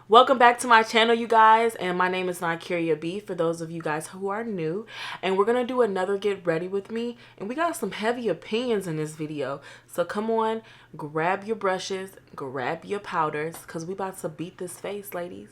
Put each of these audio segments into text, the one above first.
Welcome back to my channel, you guys, and my name is Nykieriabllc for those of you guys who are new, and we're gonna do another get ready with me, and we got some heavy opinions in this video, so come on, grab your brushes, grab your powders, because we about to beat this face, ladies.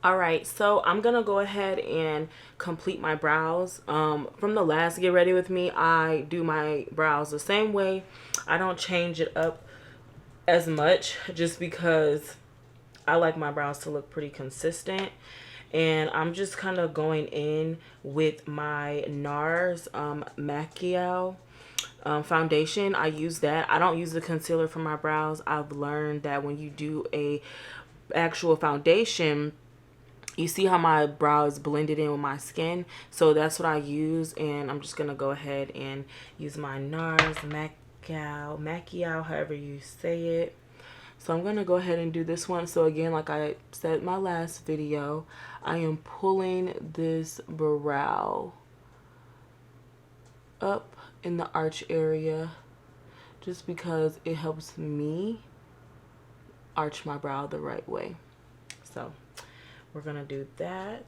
Alright, so I'm gonna go ahead and complete my brows. From the last get ready with me, I do my brows the same way. I don't change it up as much just because I like my brows to look pretty consistent. And I'm just kind of going in with my NARS Macchiato foundation. I use that. I don't use the concealer for my brows. I've learned that when you do a actual foundation, you see how my brow is blended in with my skin, so that's what I use. And I'm just gonna go ahead and use my NARS Macchiato, however you say it. So I'm gonna go ahead and do this one. So again, like I said in my last video, I am pulling this brow up in the arch area just because it helps me arch my brow the right way. So we're gonna do that.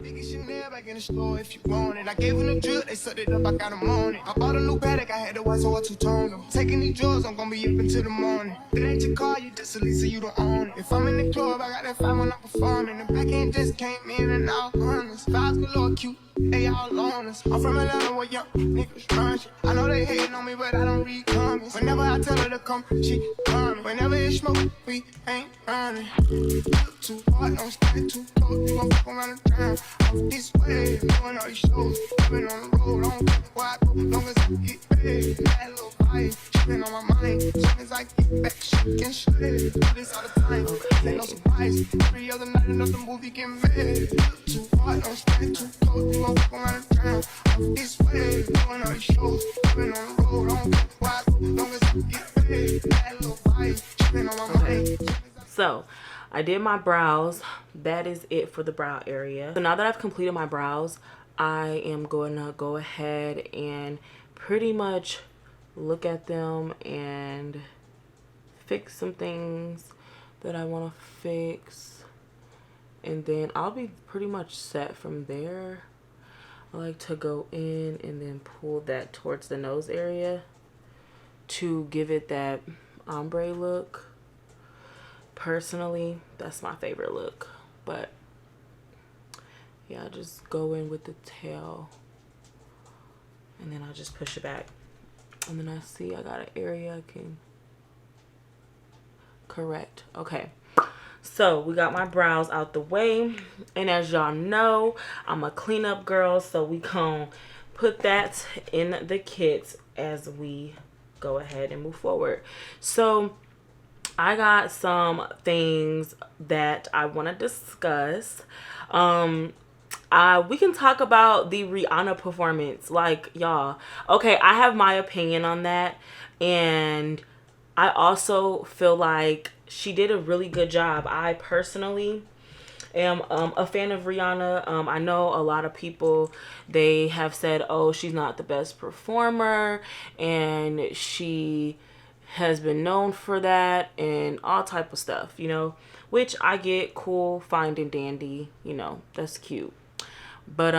Biggest Chanel back in the store if you want it. I gave them the drip, they sucked it up, I got them on it. I bought a new paddock, I had to watch so I two-toned them. Taking these drugs, I'm gonna be up until the morning. It ain't your car, you just a lease, so you don't own it. If I'm in the club, I got that fire when I'm performing. The back end just came in and out honest. Vibes galore, cute, they all on us. I'm from Atlanta where young niggas run shit. I know they hating on me, but I don't read comments. Whenever I tell her to come, she coming. Whenever it's smoke, we ain't running. Look too hard, don't stand too close. You gon' fuck around the town. I'm this way, doing all these shows. I've been on the road, I don't care where I go, long as I get paid. That little vibe, she been on my mind. As soon as I get back, she can shred. Do this all the time, ain't no surprise. Every other night, another movie get made. Look too hard, don't stand too close. You gon' fuck around the town. I'm this way, doing all these shows. I've been on the road, I don't care where I go, long as I get paid. That little vibe, she been on my mind. So I did my brows. That is it for the brow area. So now that I've completed my brows, I am going to go ahead and pretty much look at them and fix some things that I want to fix. And then I'll be pretty much set from there. I like to go in and then pull that towards the nose area to give it that ombre look. Personally, that's my favorite look, but yeah, I just go in with the tail and then I just push it back, and then I see I got an area I can correct. Okay, so we got my brows out the way, and as y'all know, I'm a cleanup girl, so we gonna put that in the kit as we go ahead and move forward. So I got some things that I want to discuss. We can talk about the Rihanna performance. Like, y'all, okay, I have my opinion on that, and I also feel like she did a really good job. I personally am a fan of Rihanna. I know a lot of people, they have said, oh, she's not the best performer, and she has been known for that and all type of stuff, you know, which I get, cool, fine and dandy, you know, that's cute. But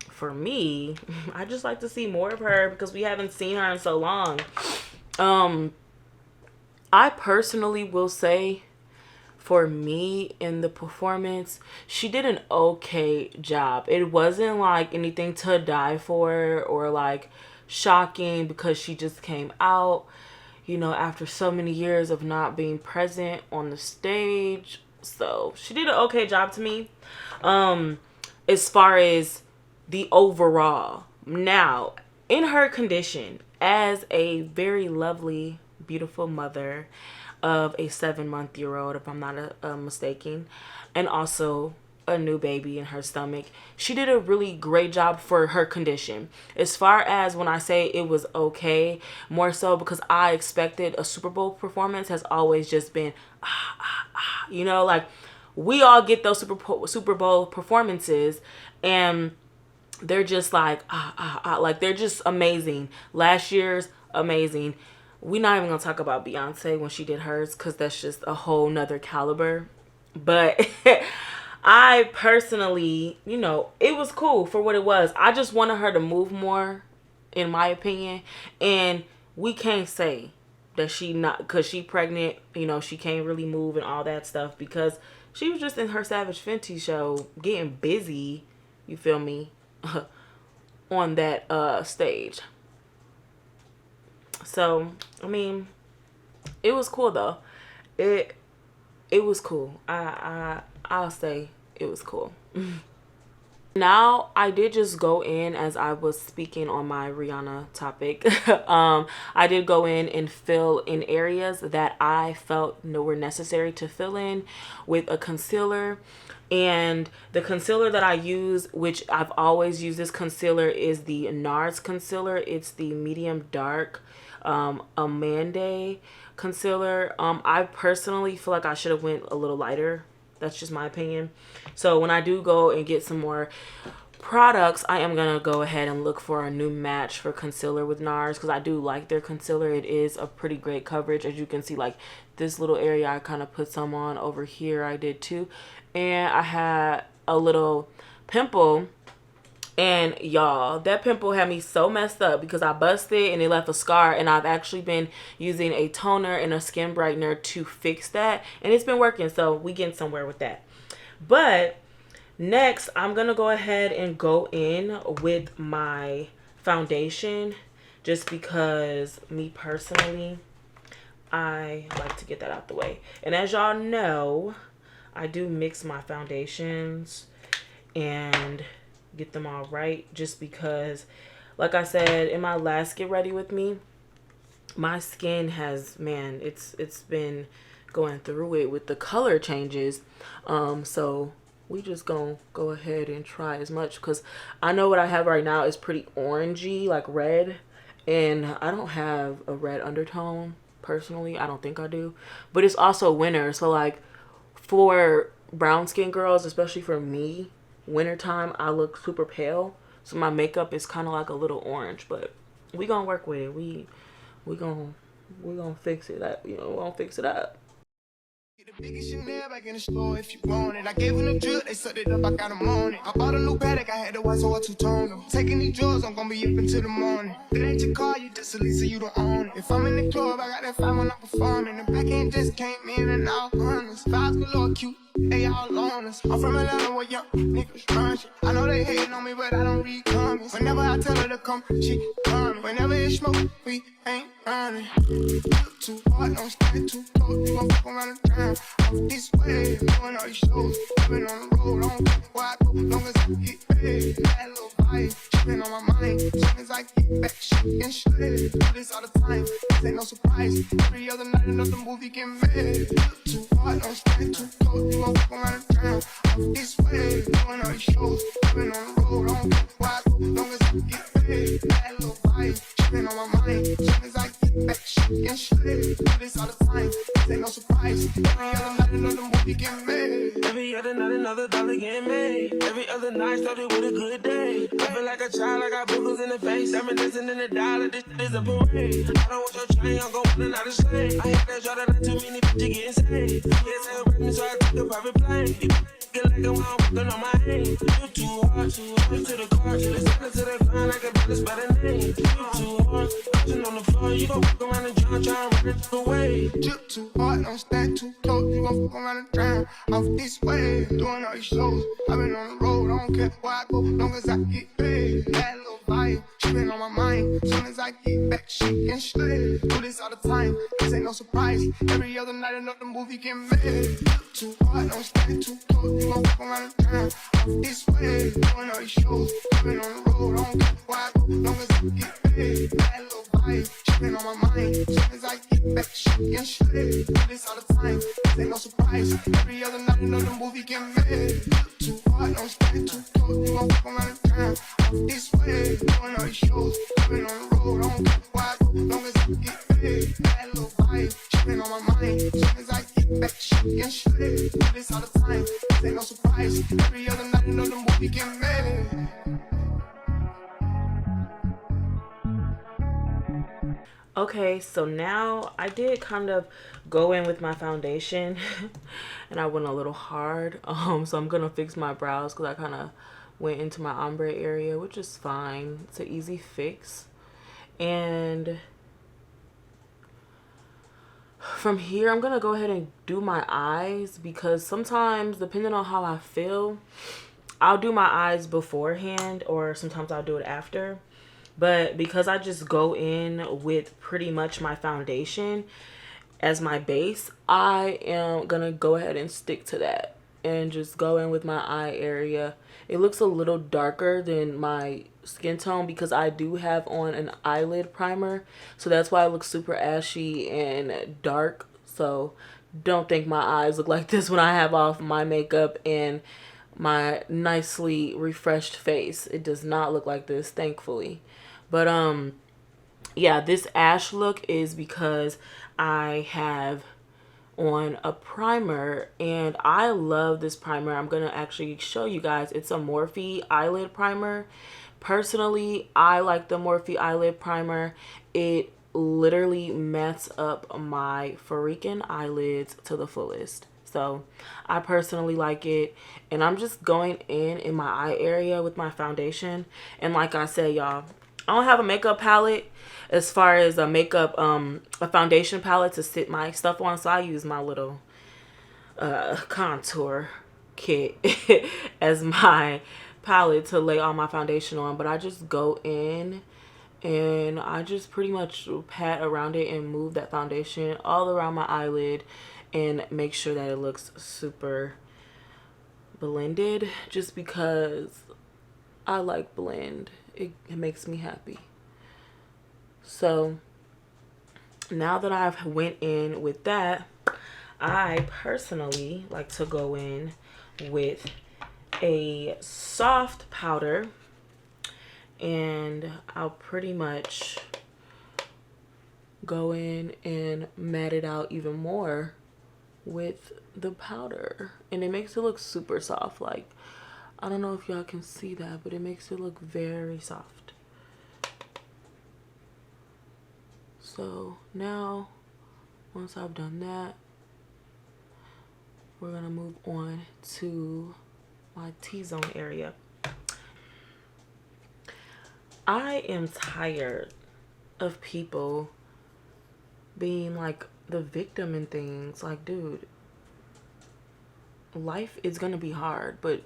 for me, I just like to see more of her because we haven't seen her in so long. I personally will say, for me in the performance, she did an okay job. It wasn't like anything to die for or like shocking because she just came out, you know, after so many years of not being present on the stage. So she did an okay job to me. As far as the overall. Now, in her condition, as a very lovely, beautiful mother of a 7-month-old, if I'm not mistaken, and also a new baby in her stomach, she did a really great job for her condition. As far as when I say it was okay, more so because I expected a Super Bowl performance has always just been you know, like we all get those Super Bowl performances, and they're just like like they're just amazing. Last year's amazing. We're not even gonna talk about Beyonce when she did hers, because that's just a whole nother caliber. But I personally, you know, it was cool for what it was. I just wanted her to move more, in my opinion. And we can't say that she not, because she pregnant, you know, she can't really move and all that stuff, because she was just in her Savage Fenty show getting busy, you feel me, on that stage. So I mean, it was cool though. It was cool. I'll say it was cool. Now, I did just go in, as I was speaking on my Rihanna topic. I did go in and fill in areas that I felt were necessary to fill in with a concealer. And the concealer that I use, which I've always used this concealer, is the NARS concealer. It's the medium dark Amande concealer. I personally feel like I should have went a little lighter. That's just my opinion. So when I do go and get some more products, I am going to go ahead and look for a new match for concealer with NARS, because I do like their concealer. It is a pretty great coverage. As you can see, like this little area, I kind of put some on over here. I did too. And I had a little pimple. And y'all, that pimple had me so messed up because I busted and it left a scar. And I've actually been using a toner and a skin brightener to fix that. And it's been working. So we getting somewhere with that. But next, I'm going to go ahead and go in with my foundation. Just because me personally, I like to get that out the way. And as y'all know, I do mix my foundations and get them all right, just because, like I said in my last Get Ready With Me, my skin has, man, it's been going through it with the color changes. So we just gonna go ahead and try as much, because I know what I have right now is pretty orangey, like red, and I don't have a red undertone personally. I don't think I do, but it's also winter, so like for brown skin girls, especially for me, wintertime, I look super pale, so my makeup is kind of like a little orange. But we gonna work with it. We gonna fix it up. You know, we're gonna fix it up. The biggest Chanel back in the store if you want it. I gave them the drip, they sucked it up, I got them on it. I bought a new Patek, I had the white, so I two-toned them. Taking these drugs, I'm gonna be up until the morning. It ain't your car, you just a lease, so you don't own it. If I'm in the club, I got that fire when I'm performing. The back end just came in and all runners. Vibes galore, cute, they all on us. I'm from Atlanta where young niggas run shit. I know they hating on me, but I don't read comments. Whenever I tell her to come, she coming. Whenever it's smoke, we ain't running. Too hard, don't stand too close. You gon' fuck around the town. I'm this way, doing all these shows. I've been on the road, I don't care where I go, long as I get paid. That little vibe, been on my mind. As soon as I get back, shit and shit. Do this all the time, this ain't no surprise. Every other night, another movie get made. Too hard, don't stand too close. You gon' fuck around the town. I'm this way, doing all these shows. I've been on the road, I don't care where I go, long as I get paid. That little vibe, been on my mind. As soon as I get back, shit and shit. Do this all the time, this ain't no surprise. Every other night, another movie get made. Every other night, another dollar get made. Every other night started with a good day. I feel like a child, I got boogers in the face. I'm dancing in the dollar, this is a parade. I don't want your chain, I'm going out of slave. I had that shot that too many bitches getting saved. Yes, I read me, so I took a private plane. Get like I'm working on my aim. You too hard to the car, to the center, to the grind, like a better better name. You too hard, touching on the floor, you gon' walk around the joint, try to run it away. Drip too hard, don't stand too close. You gon' fuck around and drown. Off this way, doing all these shows. I've been on the road, I don't care where I go, long as I get paid. That little vibe, been on my mind. As soon as I get back, shit and shit. Do this all the time, this ain't no surprise. Every other night, another movie get made. Too hard, don't stand too close. You gon' fuck around and drown. Off this way, doing all these shows. I've been on the road, I don't care where I go, long as I get paid. That little vibe, been on my mind. As soon as I get back, shit and shit. Do this all the time, this ain't no surprise. Every other night, another movie get made. Too hard, don't stand too close. You gon' fuck around and drown. Off this way, doing all these shows. I've been on the road, I don't care where I go, long as I get paid. That little vibe, been on my mind. As soon as I get back, shit and shit. Do this all the time, made it. Okay, so now I did kind of go in with my foundation and I went a little hard. So I'm gonna fix my brows because I kind of went into my ombre area, which is fine. It's an easy fix. And from here, I'm gonna go ahead and do my eyes because sometimes, depending on how I feel, I'll do my eyes beforehand or sometimes I'll do it after. But because I just go in with pretty much my foundation as my base, I am gonna go ahead and stick to that and just go in with my eye area. It looks a little darker than my skin tone because I do have on an eyelid primer, so that's why it looks super ashy and dark. So don't think my eyes look like this when I have off my makeup and my nicely refreshed face. It does not look like this, thankfully. But yeah, this ash look is because I have on a primer and I love this primer. I'm gonna actually show you guys. It's a Morphe eyelid primer. Personally, I like the Morphe eyelid primer. It literally mats up my freaking eyelids to the fullest. So I personally like it, and I'm just going in my eye area with my foundation. And like I said, y'all, I don't have a makeup palette as far as a makeup a foundation palette to sit my stuff on, so I use my little contour kit as my palette to lay all my foundation on. But I just go in and I just pretty much pat around it and move that foundation all around my eyelid and make sure that it looks super blended, just because I like blend. It makes me happy. So now that I've went in with that, I personally like to go in with a soft powder, and I'll pretty much go in and mat it out even more with the powder, and it makes it look super soft. Like, I don't know if y'all can see that, but it makes it look very soft. So now, once I've done that, we're gonna move on to my T-zone area. I am tired of people being like the victim in things. Like, dude, life is gonna be hard, but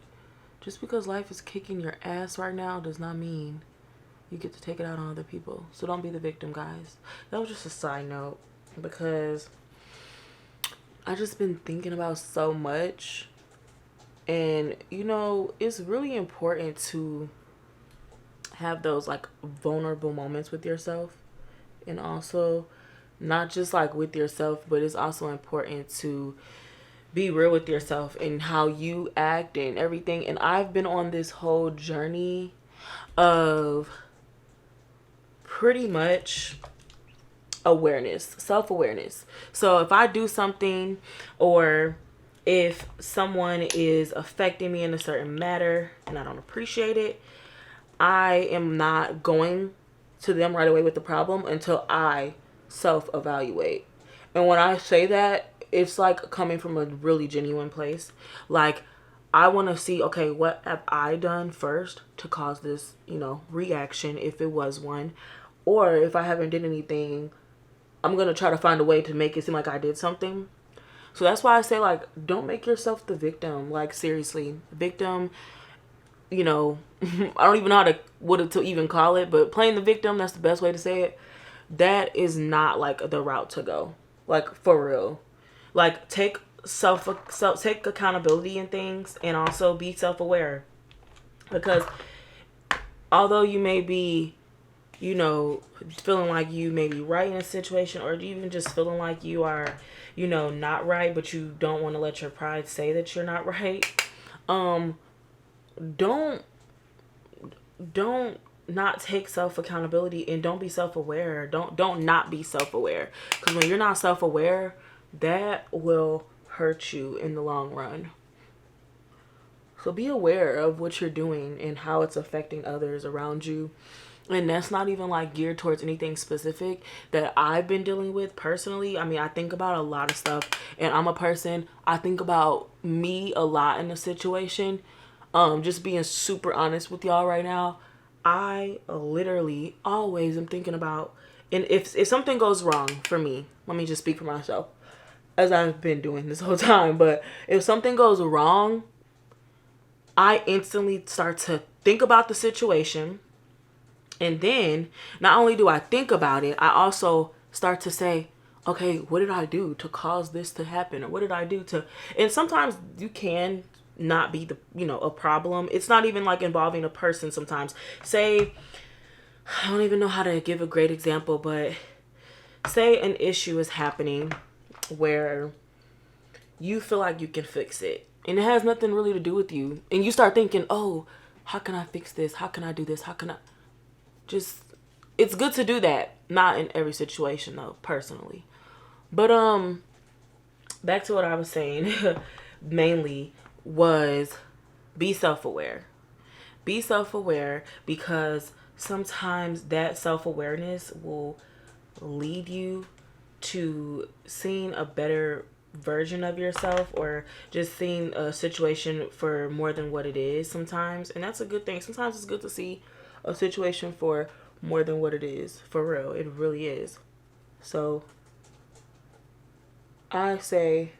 just because life is kicking your ass right now does not mean you get to take it out on other people. So don't be the victim, guys. That was just a side note because I just been thinking about so much, and you know, it's really important to have those like vulnerable moments with yourself, and also not just like with yourself, but it's also important to be real with yourself and how you act and everything. And I've been on this whole journey of pretty much awareness, self-awareness. So if I do something, or if someone is affecting me in a certain matter and I don't appreciate it, I am not going to them right away with the problem until I self-evaluate. And when I say that, it's like coming from a really genuine place. Like, I want to see, okay, what have I done first to cause this, you know, reaction, if it was one. Or if I haven't did anything, I'm going to try to find a way to make it seem like I did something. So that's why I say, like, don't make yourself the victim. Like, seriously, victim, you know, I don't even know what to even call it, but playing the victim, that's the best way to say it. That is not like the route to go. Like, for real. Like, take accountability in things, and also be self-aware. Because although you may be, you know, feeling like you may be right in a situation, or even just feeling like you are, you know, not right, but you don't want to let your pride say that you're not right, don't not take self-accountability, and don't be self-aware. Don't not be self-aware, because when you're not self-aware, that will hurt you in the long run. So be aware of what you're doing and how it's affecting others around you. And that's not even like geared towards anything specific that I've been dealing with personally. I mean, I think about a lot of stuff, and I'm a person, I think about me a lot in the situation. Just being super honest with y'all right now, I literally always am thinking about, and if something goes wrong for me, let me just speak for myself, as I've been doing this whole time. But if something goes wrong, I instantly start to think about the situation. And then not only do I think about it, I also start to say, okay, what did I do to cause this to happen? Or what did I do to, and sometimes you can not be a problem. It's not even like involving a person sometimes. Say, I don't even know how to give a great example, but say an issue is happening where you feel like you can fix it and it has nothing really to do with you. And you start thinking, oh, how can I fix this? How can I do this? How can I just, it's good to do that. Not in every situation though, personally. But back to what I was saying mainly was be self-aware. Be self-aware, because sometimes that self-awareness will lead you to seeing a better version of yourself, or just seeing a situation for more than what it is sometimes. And that's a good thing. Sometimes it's good to see a situation for more than what it is. For real, it really is. So I say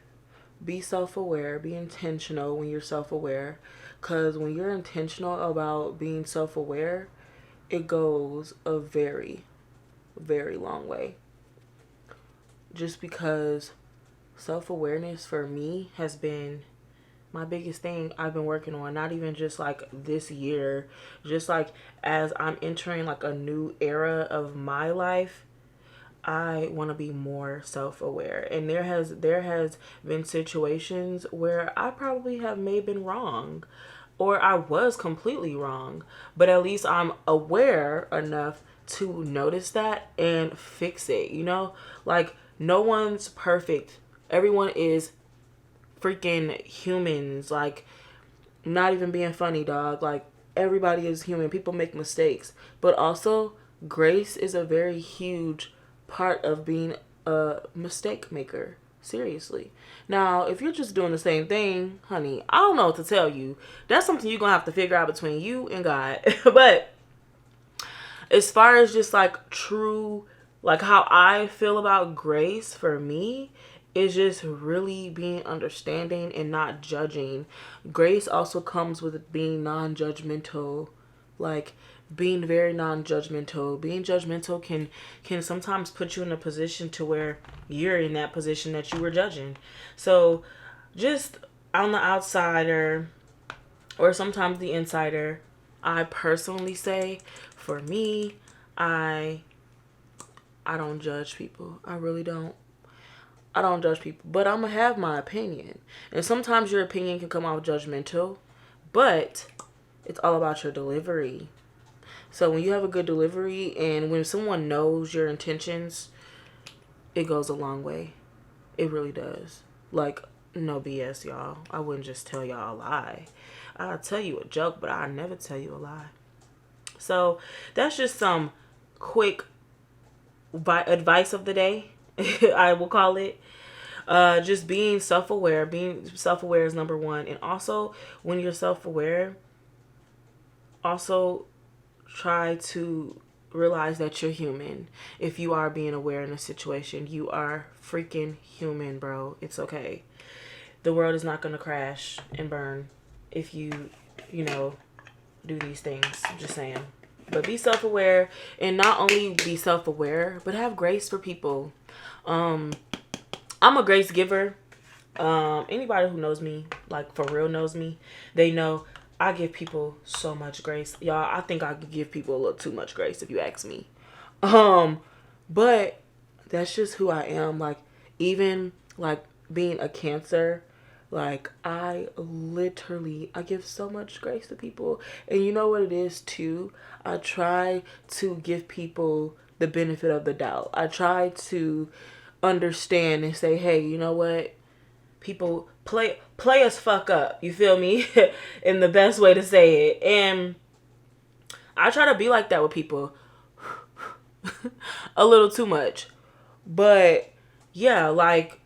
be self-aware, be intentional when you're self-aware, because when you're intentional about being self-aware, it goes a very, very long way. Just because self-awareness for me has been my biggest thing I've been working on, not even just like this year, just like as I'm entering like a new era of my life, I want to be more self-aware. And there has been situations where I probably have may been wrong, or I was completely wrong, but at least I'm aware enough to notice that and fix it, Like, no one's perfect. Everyone is freaking humans. Like, not even being funny, dog. Like, everybody is human. People make mistakes. But also, grace is a very huge part of being a mistake maker. Seriously. Now, if you're just doing the same thing, honey, I don't know what to tell you. That's something you're going to have to figure out between you and God. But as far as just like true, like how I feel about grace for me, is just really being understanding and not judging. Grace also comes with being non-judgmental, like being very non-judgmental. Being judgmental can sometimes put you in a position to where you're in that position that you were judging. So just on the outsider, or sometimes the insider, I personally say, for me, I don't judge people. I really don't. I don't judge people, but I'm gonna have my opinion. And sometimes your opinion can come out judgmental, but it's all about your delivery. So when you have a good delivery and when someone knows your intentions, it goes a long way. It really does. Like, no BS, y'all. I wouldn't just tell y'all a lie. I'll tell you a joke, but I'll never tell you a lie. So that's just some quick advice of the day. I will call it. Just being self-aware. Being self-aware is number one. And also, when you're self-aware, also try to realize that you're human. If you are being aware in a situation, you are freaking human, bro. It's okay. The world is not going to crash and burn if you do these things. I'm just saying. But be self-aware, and not only be self-aware, but have grace for people. I'm a grace giver. Anybody who knows me, like for real knows me, they know I give people so much grace. Y'all, I think I could give people a little too much grace if you ask me. But that's just who I am. Like, even like being a Cancer, like I give so much grace to people. And you know what it is too? I try to give people the benefit of the doubt. I try to understand and say, hey, you know what? people play us fuck up. You feel me? In the best way to say it. And I try to be like that with people. A little too much. But yeah, like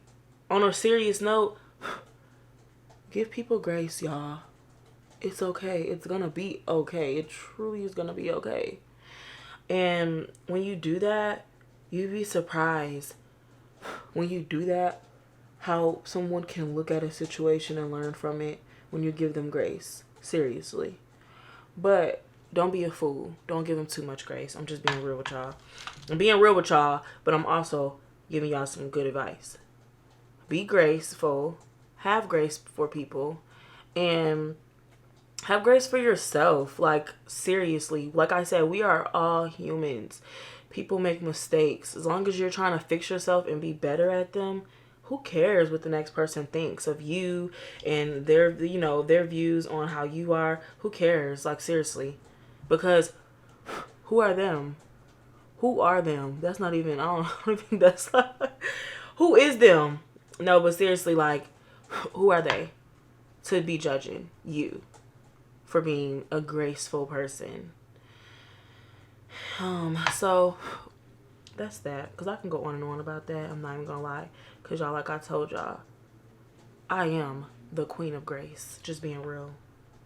on a serious note, give people grace, y'all. It's okay. It's gonna be okay. It truly is gonna be okay. And when you do that, you'd be surprised when you do that how someone can look at a situation and learn from it when you give them grace. Seriously. But don't be a fool. Don't give them too much grace. I'm just being real with y'all. I'm being real with y'all, but I'm also giving y'all some good advice. Be graceful. Have grace for people. And have grace for yourself. Like, seriously. Like I said, we are all humans. People make mistakes. As long as you're trying to fix yourself and be better at them, who cares what the next person thinks of you and their, you know, their views on how you are? Who cares? Like, seriously. Because who are them? Who are them? That's not even, I don't think that's, who is them? No, but seriously, like, who are they to be judging you for being a graceful person? So that's that. Because I can go on and on about that. I'm not even going to lie. Because y'all, like I told y'all, I am the queen of grace. Just being real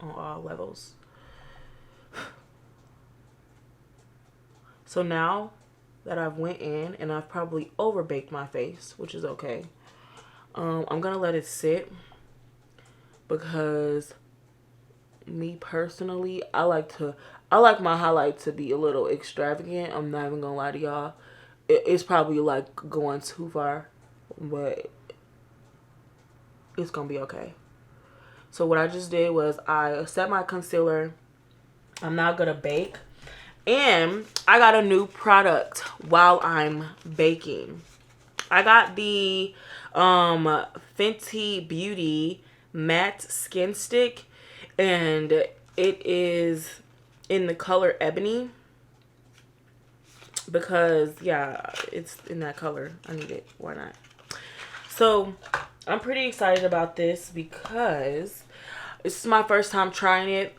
on all levels. So now that I've went in and I've probably overbaked my face, which is okay. I'm going to let it sit because me personally, I like my highlight to be a little extravagant. I'm not even going to lie to y'all. It's probably like going too far, but it's going to be okay. So what I just did was I set my concealer. I'm now going to bake. And I got a new product while I'm baking. I got the Fenty Beauty Matte Skin Stick. And it is in the color Ebony. Because, yeah, it's in that color. I need it. Why not? So, I'm pretty excited about this because this is my first time trying it.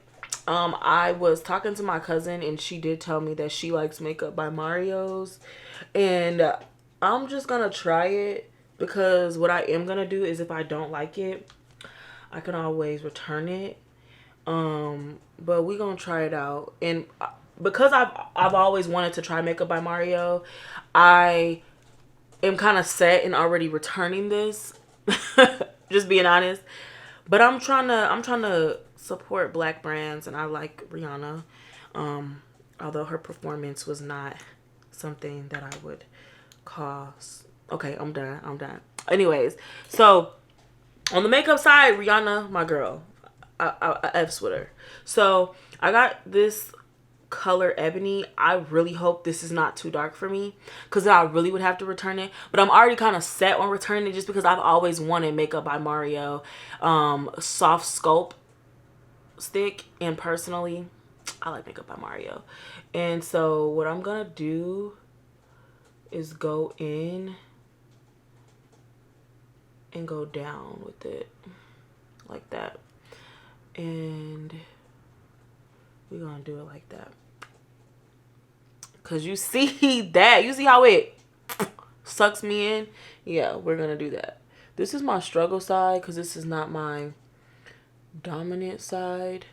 I was talking to my cousin and she did tell me that she likes Makeup by Mario's. And I'm just going to try it because what I am going to do is if I don't like it, I can always return it. But we're going to try it out. And because I've always wanted to try Makeup by Mario, I am kind of set in already returning this. Just being honest. But I'm trying to support black brands, and I like Rihanna. Although her performance was not something that I would call. Okay, I'm done. Anyways, so on the makeup side, Rihanna, my girl. I F's with her. So I got this color Ebony. I really hope this is not too dark for me because I really would have to return it. But I'm already kind of set on returning it just because I've always wanted Makeup by Mario soft sculpt stick, and personally I like Makeup by Mario. And so what I'm gonna do is go in and go down with it like that, and we're gonna do it like that because you see that, you see how it sucks me in. Yeah, we're gonna do that. This is my struggle side because this is not my dominant side,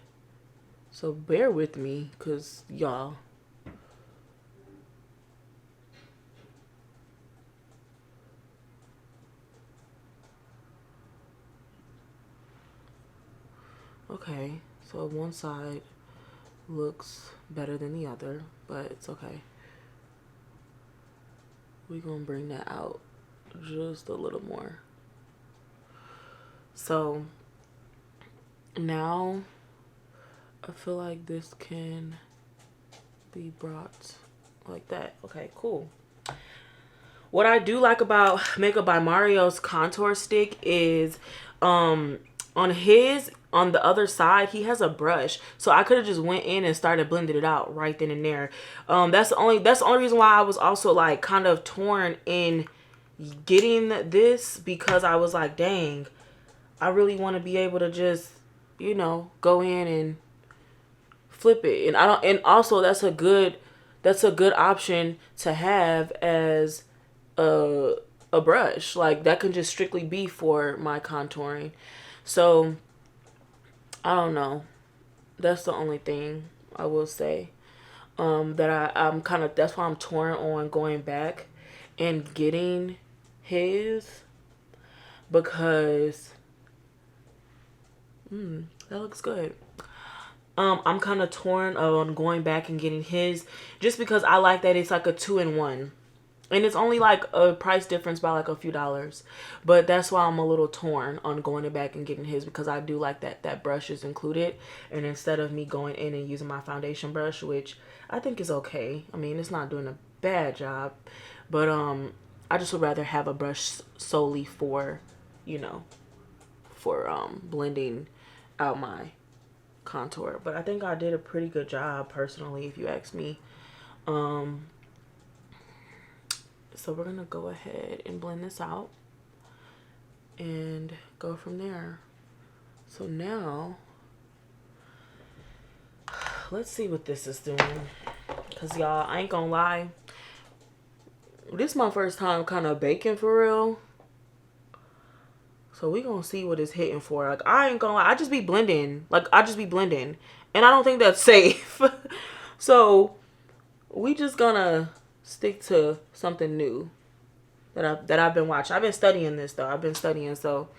so bear with me because y'all, okay, so one side looks better than the other, but it's okay. We're gonna bring that out just a little more. So now I feel like this can be brought like that. Okay, cool. What I do like about Makeup by Mario's contour stick is on the other side he has a brush, so I could have just went in and started blending it out right then and there. That's the only reason why I was also like kind of torn in getting this, because I was like, dang, I really want to be able to just, you know, go in and flip it. And I don't, and also that's a good option to have as a brush. Like that can just strictly be for my contouring. So I don't know. That's the only thing I will say. That I'm kind of, that's why I'm torn on going back and getting his, because that looks good. I'm kind of torn on going back and getting his, just because I like that it's like a 2-in-1. And it's only like a price difference by like a few dollars. But that's why I'm a little torn on going back and getting his, because I do like that brush is included. And instead of me going in and using my foundation brush, which I think is okay. I mean, it's not doing a bad job. But I just would rather have a brush solely for, you know, for blending out my contour. But I think I did a pretty good job personally, if you ask me. So we're gonna go ahead and blend this out and go from there. So now let's see what this is doing, because y'all, I ain't gonna lie, this is my first time kind of baking for real. So we gonna see what it's hitting for. Like, I ain't gonna lie, I just be blending. And I don't think that's safe. So we just gonna stick to something new that I've been watching. I've been studying this though. So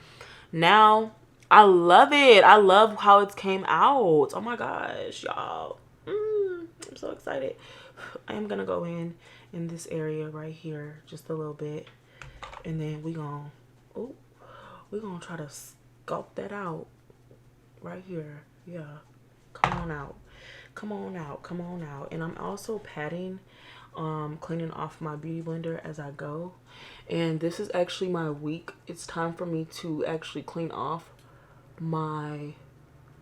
now I love it. I love how it came out. Oh my gosh, y'all. I'm so excited. I am gonna go in this area right here just a little bit, and then we're gonna try to sculpt that out right here. Yeah, come on out. And I'm also patting, cleaning off my beauty blender as I go. And this is actually my week. It's time for me to actually clean off my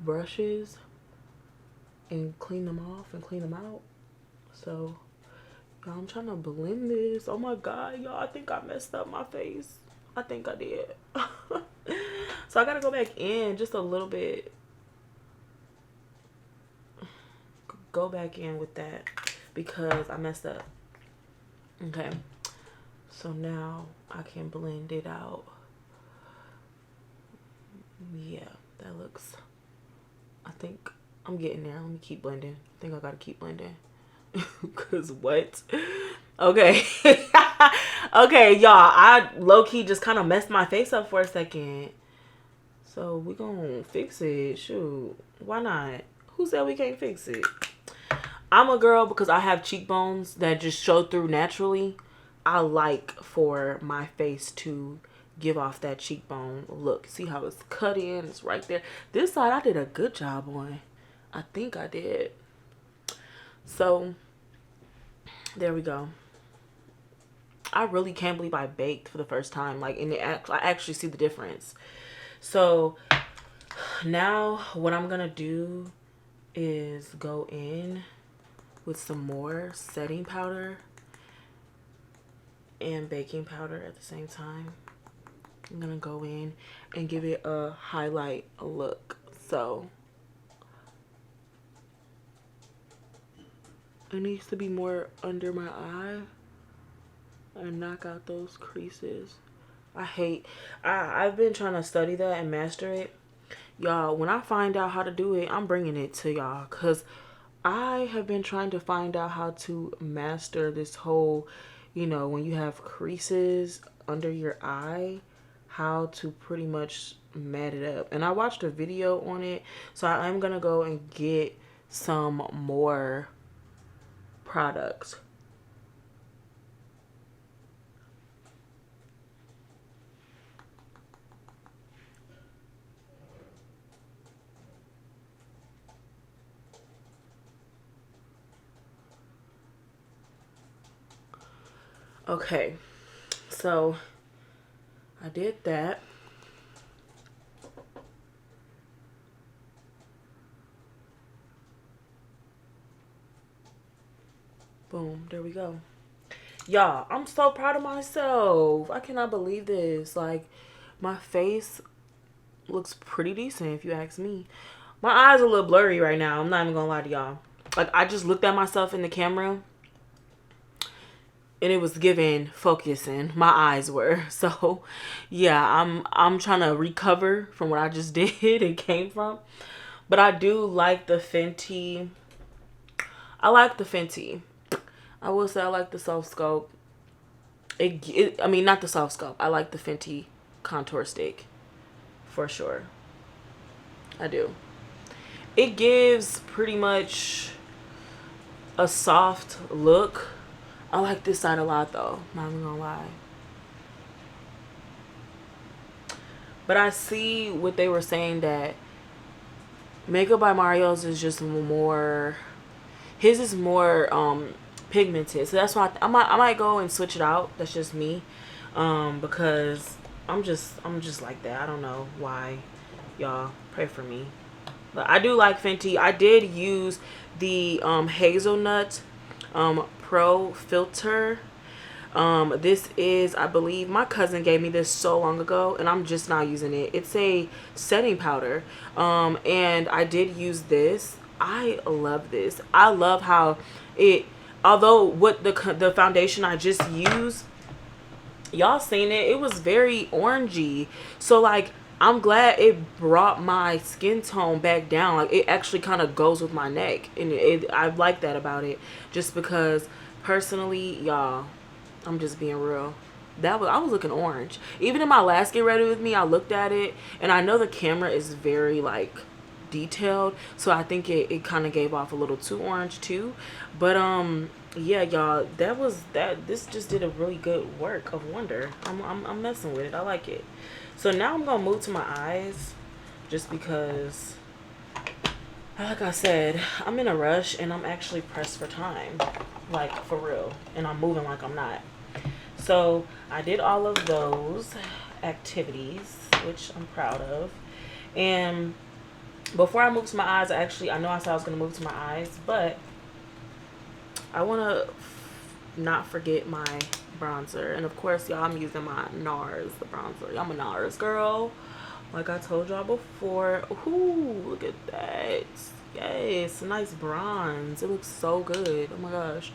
brushes and clean them off and clean them out. So y'all, I'm trying to blend this. Oh my god, y'all, I think I messed up my face. I think I did. So I gotta go back in just a little bit. Go back in with that because I messed up. Okay, so now I can blend it out. Yeah, that looks, I think I'm getting there. Let me keep blending. I think I gotta keep blending. Cause what? Okay. Okay, y'all, I low-key just kind of messed my face up for a second. So we gonna fix it. Shoot, why not? Who said we can't fix it? I'm a girl because I have cheekbones that just show through naturally. I like for my face to give off that cheekbone look. See how it's cut in? It's right there. This side I did a good job on. I think I did. So there we go. I really can't believe I baked for the first time. Like, in the I actually see the difference. So now what I'm gonna do is go in with some more setting powder and baking powder at the same time. I'm gonna go in and give it a highlight look. So it needs to be more under my eye and knock out those creases. I've been trying to study that and master it. Y'all, when I find out how to do it, I'm bringing it to y'all, because I have been trying to find out how to master this whole, you know, when you have creases under your eye, how to pretty much mat it up. And I watched a video on it, so I am gonna go and get some more products. Okay, so I did that. Boom, there we go. Y'all, I'm so proud of myself. I cannot believe this. Like, my face looks pretty decent if you ask me. My eyes are a little blurry right now. I'm not even gonna lie to y'all. Like, I just looked at myself in the camera and it was giving focusing. My eyes were. So yeah, I'm trying to recover from what I just did and came from. But I do like the Fenty. I like the Fenty. I will say I like the soft scope. I mean, not the soft scope. I like the Fenty contour stick for sure. I do. It gives pretty much a soft look. I like this side a lot though, not even gonna lie. But I see what they were saying, that Makeup by Mario's is just more, his is more pigmented. So that's why I might go and switch it out. That's just me. Because I'm just like that. I don't know why. Y'all pray for me. But I do like Fenty. I did use the hazelnut pro filter. This is, I believe, my cousin gave me this so long ago and I'm just not using it. It's a setting powder. And I did use this. I love this. I love how it, although what the foundation I just used, y'all seen it, it was very orangey. So like, I'm glad it brought my skin tone back down. Like, it actually kind of goes with my neck, and I like that about it. Just because personally, y'all, I'm just being real, I was looking orange. Even in my last Get Ready With Me, I looked at it, and I know the camera is very like detailed, so I think it kind of gave off a little too orange too. But yeah, y'all, this just did a really good work of wonder. I'm messing with it. I like it. So now I'm gonna move to my eyes, just because, like I said, I'm in a rush and I'm actually pressed for time, like for real, and I'm moving like I'm not. So I did all of those activities, which I'm proud of. And before I move to my eyes, I know I said I was gonna move to my eyes, but I wanna not forget my bronzer. And of course, y'all, I'm using my NARS bronzer. I'm a NARS girl, like I told y'all before. Ooh, look at that. Yes, a nice bronze. It looks so good. Oh my gosh,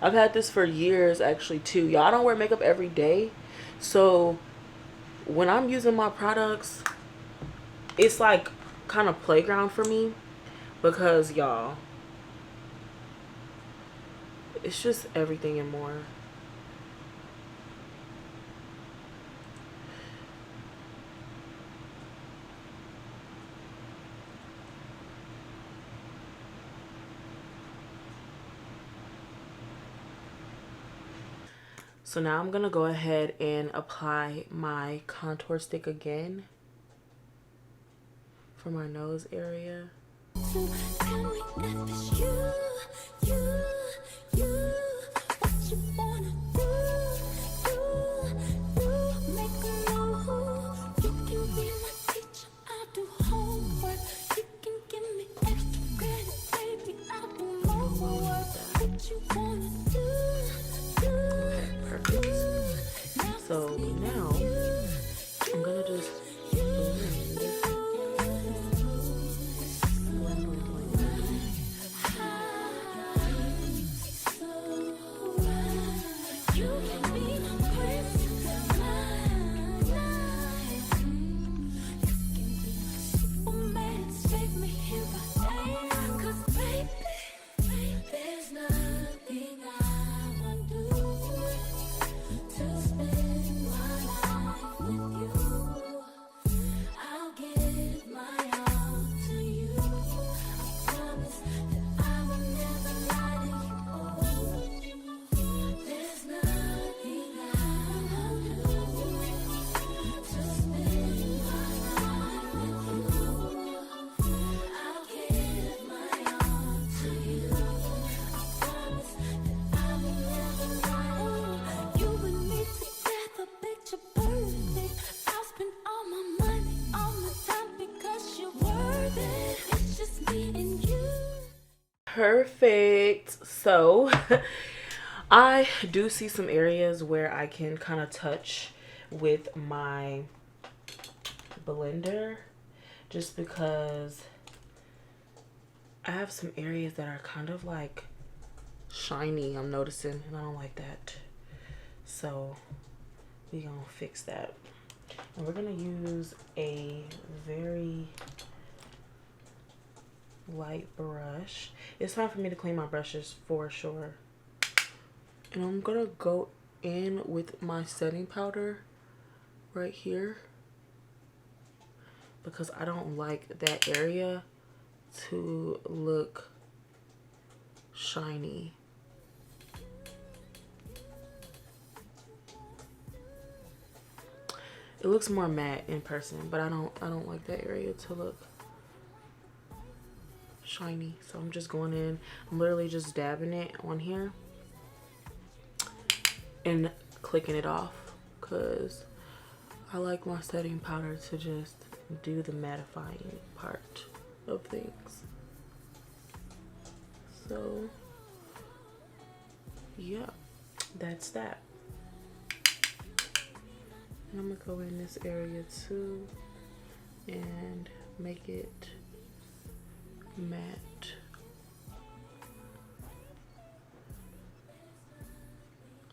I've had this for years actually too. Y'all, I don't wear makeup every day, so when I'm using my products, it's like kind of playground for me, because y'all, it's just everything and more. So now I'm gonna go ahead and apply my contour stick again for my nose area. So now I'm gonna just perfect. So I do see some areas where I can kind of touch with my blender, just because I have some areas that are kind of like shiny, I'm noticing, and I don't like that. So we're gonna fix that. And we're gonna use a very light brush. It's time for me to clean my brushes for sure. And I'm gonna go in with my setting powder right here because I don't like that area to look shiny. It looks more matte in person, but I don't like that area to look shiny. So I'm just going in. I'm literally just dabbing it on here and clicking it off because I like my setting powder to just do the mattifying part of things. So yeah, that's that. And I'm gonna go in this area too and make it matte.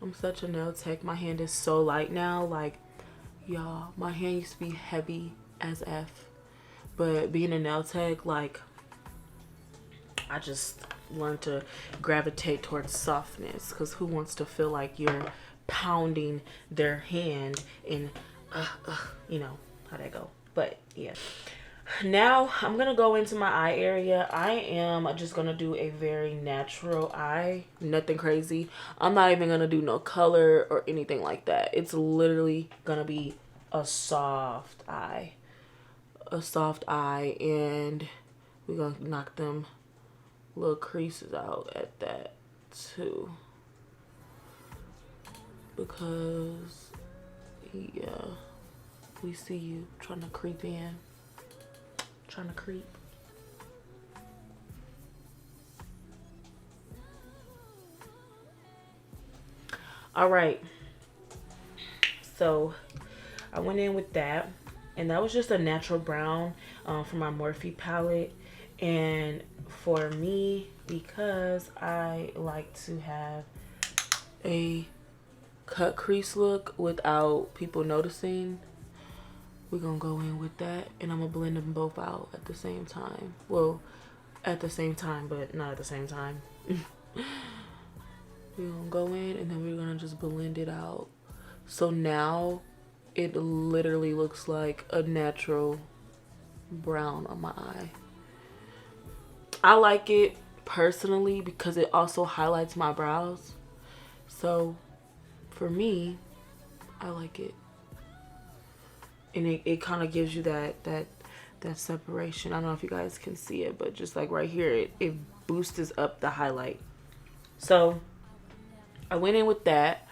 I'm such a nail tech. My hand is so light now. Like, y'all, my hand used to be heavy as F. But being a nail tech, like, I just learned to gravitate towards softness. Because who wants to feel like you're pounding their hand and, you know, how that go. But, yeah. Now, I'm going to go into my eye area. I am just going to do a very natural eye. Nothing crazy. I'm not even going to do no color or anything like that. It's literally going to be a soft eye. A soft eye. And we're going to knock them little creases out at that too. Because, yeah, we see you trying to creep in. Trying to creep. All right, so I went in with that, and that was just a natural brown from my Morphe palette. And for me, because I like to have a cut crease look without people noticing, we're gonna go in with that, and I'm gonna blend them both out at the same time. Well, at the same time, but not at the same time. We're gonna go in, and then we're gonna just blend it out. So now it literally looks like a natural brown on my eye. I like it personally because it also highlights my brows. So for me, I like it. And it kind of gives you that separation. I don't know if you guys can see it, but just like right here, it boosts up the highlight. So I went in with that.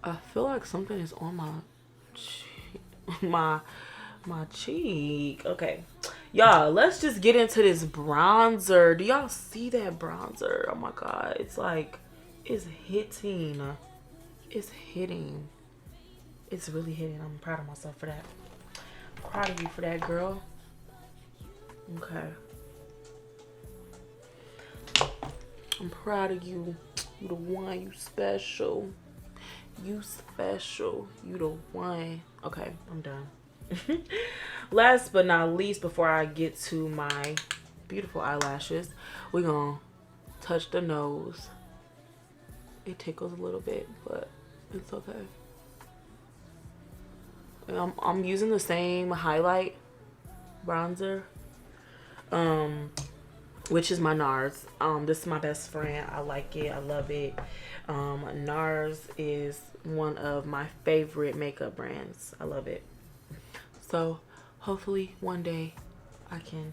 I feel like something is on my cheek. Okay, y'all, let's just get into this bronzer. Do y'all see that bronzer? Oh my god, it's like, it's hitting. It's hitting. It's really hitting. I'm proud of myself for that. I'm proud of you for that, girl. Okay. I'm proud of you. You the one. You special. You special. You the one. Okay, I'm done. Last but not least, before I get to my beautiful eyelashes, we're gonna touch the nose. It tickles a little bit, but it's okay. I'm using the same highlight bronzer, which is my NARS. This is my best friend. I like it. I love it. NARS is one of my favorite makeup brands. I love it. So hopefully one day I can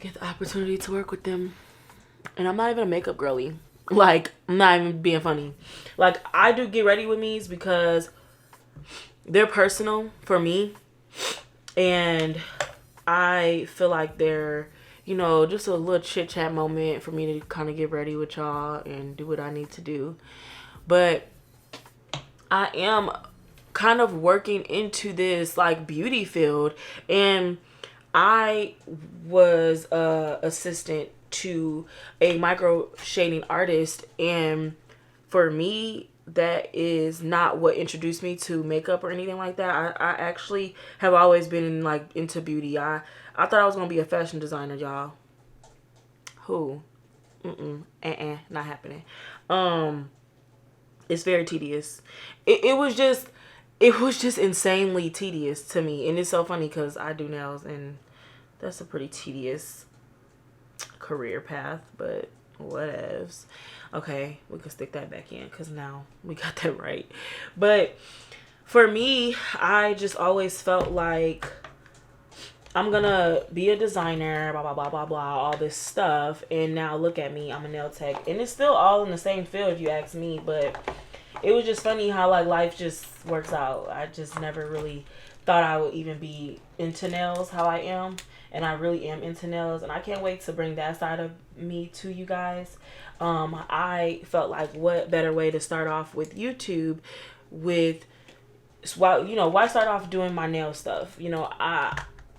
get the opportunity to work with them. And I'm not even a makeup girly. Like, I'm not even being funny. Like, I do get ready with me's because they're personal for me, and I feel like they're, you know, just a little chit chat moment for me to kind of get ready with y'all and do what I need to do. But I am kind of working into this like beauty field, and I was a assistant to a micro shading artist, and for me, that is not what introduced me to makeup or anything like that. I actually have always been like into beauty. I thought I was gonna be a fashion designer, y'all. Who? Not happening. It's very tedious. It was just insanely tedious to me, and it's so funny because I do nails, and that's a pretty tedious career path, but whatevs. Okay, we can stick that back in because now we got that right. But for me, I just always felt like I'm gonna be a designer, blah blah blah blah blah, all this stuff, and now look at me, I'm a nail tech, and it's still all in the same field if you ask me. But it was just funny how like life just works out. I just never really thought I would even be into nails how I am, and I really am into nails, and I can't wait to bring that side of me to you guys. I felt like what better way to start off with YouTube with, why start off doing my nail stuff?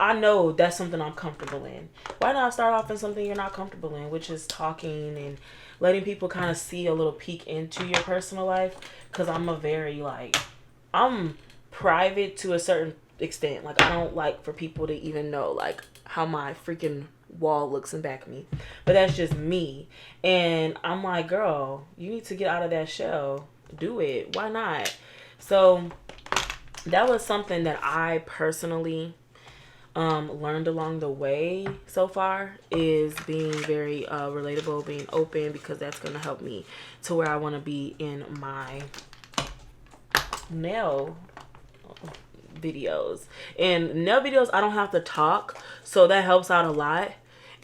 I know that's something I'm comfortable in. Why not start off in something you're not comfortable in, which is talking and letting people kind of see a little peek into your personal life? Because I'm private to a certain extent. Like, I don't like for people to even know like how my freaking wall looks in back of me. But that's just me. And I'm like, girl, you need to get out of that shell. Do it. Why not? So that was something that I personally learned along the way so far, is being very relatable, being open, because that's going to help me to where I want to be in my nail videos. And nail videos, I don't have to talk, so that helps out a lot,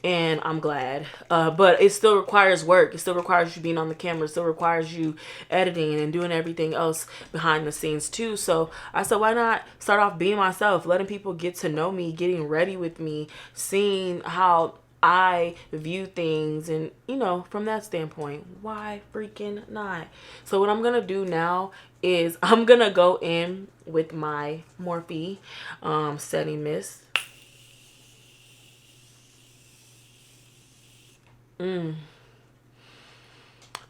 and I'm glad. But it still requires work. It still requires you being on the camera. It still requires you editing and doing everything else behind the scenes too. So I said, why not start off being myself, letting people get to know me, getting ready with me, seeing how I view things, and from that standpoint, why freaking not? So what I'm gonna do now is I'm gonna go in with my Morphe setting mist.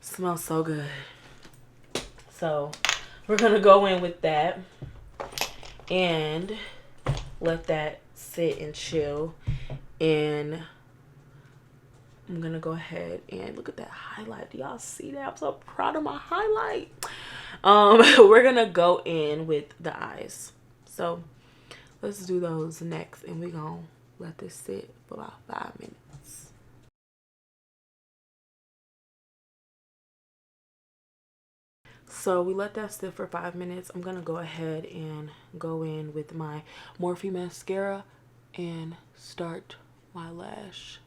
Smells so good. So we're gonna go in with that and let that sit and chill. And I'm gonna go ahead and look at that highlight. Do y'all see that? I'm so proud of my highlight. We're gonna go in with the eyes. So let's do those next, and we're gonna let this sit for about 5 minutes. So we let that sit for 5 minutes. I'm gonna go ahead and go in with my Morphe mascara and start my lash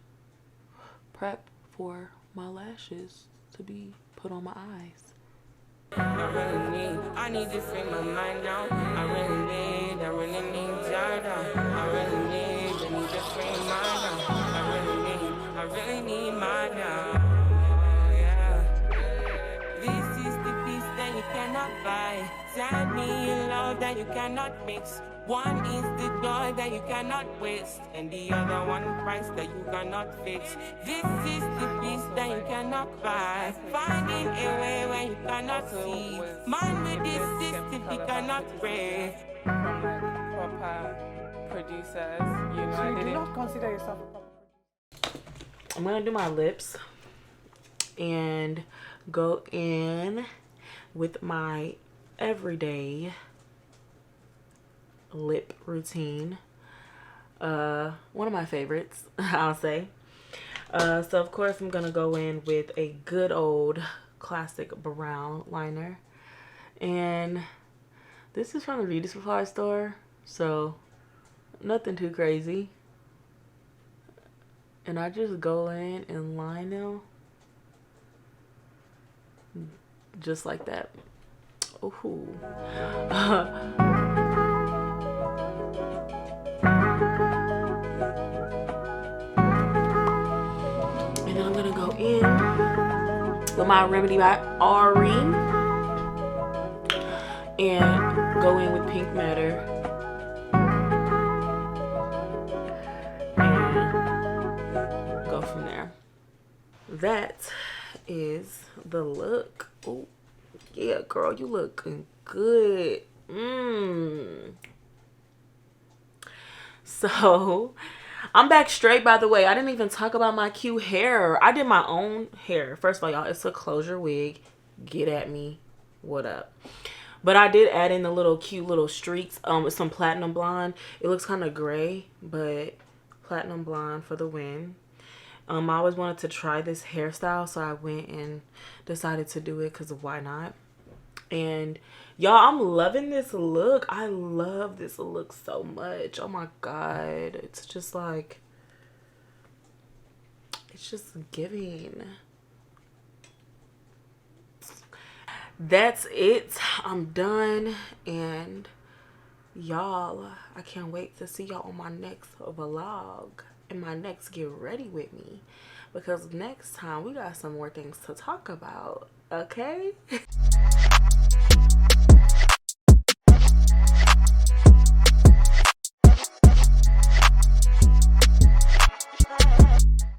prep for my lashes to be put on my eyes. I need to free my mind now. I really need Jada. I need to free my now. I really need my now. This is the peace that you cannot buy. Send me in love that you cannot mix. One is the joy that you cannot waste, and the other one price that you cannot fix. This is the peace that you cannot buy. Finding a way where you cannot see. Man with this system you cannot break. From like proper producers, So you do not consider yourself a proper producer? I'm gonna do my lips and go in with my everyday lip routine. One of my favorites, I'll say. So of course I'm gonna go in with a good old classic brown liner, and this is from the beauty supply store, so nothing too crazy. And I just go in and line them just like that. Ooh. And then I'm gonna go in with my Remedy by Ari and go in with Pink Matter. that is the look. Oh yeah, girl, you looking good. So I'm back straight, by the way. I didn't even talk about my cute hair. I did my own hair. First of all, y'all, it's a closure wig. Get at me. What up? But I did add in the little cute little streaks with some platinum blonde. It looks kind of gray, but platinum blonde for the win. I always wanted to try this hairstyle, so I went and decided to do it because of why not. And y'all, I'm loving this look. I love this look so much. Oh my god, it's just like, it's just giving. That's it. I'm done. And y'all, I can't wait to see y'all on my next vlog and my next get ready with me, because next time we got some more things to talk about. Okay.